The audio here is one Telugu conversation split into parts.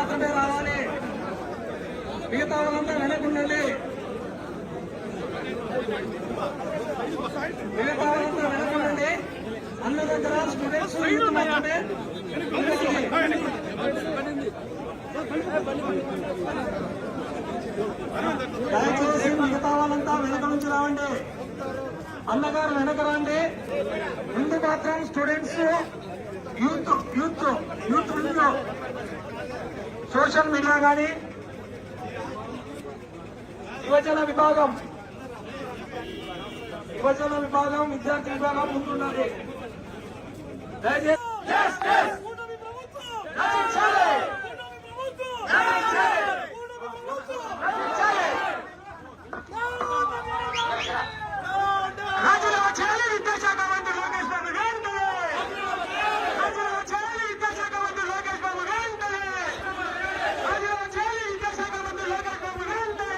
మాత్రమే రావాలి, మిగతా వాళ్ళంతా వెనకుండండి. మిగతా వాళ్ళంతా వెనకుండండి. అన్న దగ్గర స్టూడెంట్స్ మాత్రమే. దయచేసి మిగతా వాళ్ళంతా వెనక నుంచి రావండి. అన్నగారు వెనక రండి. ముందు మాత్రం students, youth youth youth wing, social media కానీ యువజన విభాగం విద్యార్థి విభాగం ముందున్నది. దయచేసి రాజీనామా చేయాలి విద్యాశాఖ మంత్రి లోకేష్ బాబు వెంటనే. రాజీనామా చేయాలి విద్యాశాఖ మంత్రి లోకేష్ బాబు వెంటనే. రాజీనామా చేయాలి విద్యాశాఖ మంత్రి లోకేష్ బాబు వెంటనే.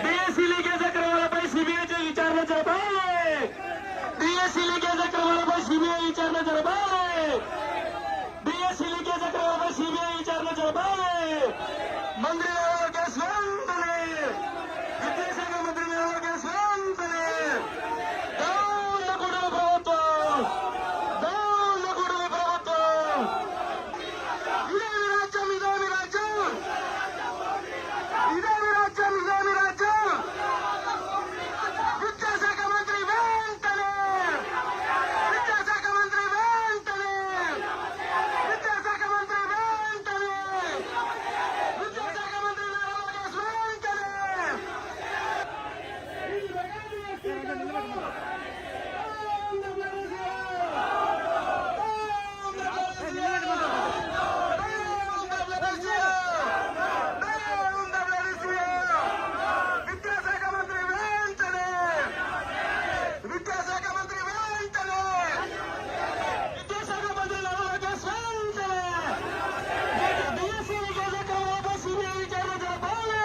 డిఎస్సీ లీకేజ్ అక్రమాలపై సిబిఐ విచారణ జరపాలి. డిఎస్సీ లీకేజ్ అక్రమాలపై సిబిఐ విచారణ జరపాలి. మంత్రి లోకేష్ వెంటనే, విద్యాశాఖ మంత్రి లోకేష్ వెంటనే. డౌన్ కూటమి ప్రభుత్వం, డౌన్ కూటమి ప్రభుత్వం. ఇదేమి రాజ్యం, ఇదేమి రాజ్యం, ఇదేమి రాజ్యం, ఇదేమి రాజ్యం. విద్యాశాఖ మంత్రి వెంటనే, విద్యాశాఖ మంత్రి వెంటనే, విద్యాశాఖ మంత్రి వెంటనే, విద్యాశాఖ మంత్రి లోకేష్ వెంటనే. విద్యాశాఖ మంత్రి వెంటనే, విద్యాశాఖ మంత్రి వెంటనే, విద్యాశాఖ మంత్రి లోకేష్ వెంటనే. డిఎస్సీ లీకేజ్ అక్రమాలపై సిబిఐ విచారణ జరపాలి.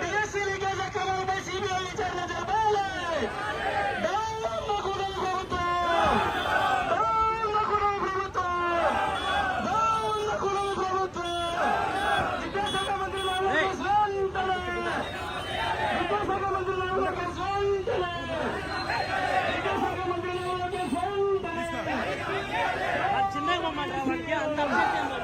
డిఎస్సీ లీకేజ్ అక్రమాలపై సిబిఐ విచారణ జరపాలి. డౌన్ కూటమి ప్రభుత్వం, డౌన్ కూటమి ప్రభుత్వం, డౌన్ కూటమి ప్రభుత్వం. విద్యాశాఖ మంత్రి లోకేష్ వెంటనే, విద్యాశాఖ మంత్రి లోకేష్ వెంటనే, విద్యాశాఖ మంత్రి లోకేష్ వెంటనే. చిన్నగా వాడికి అంత పోలీస్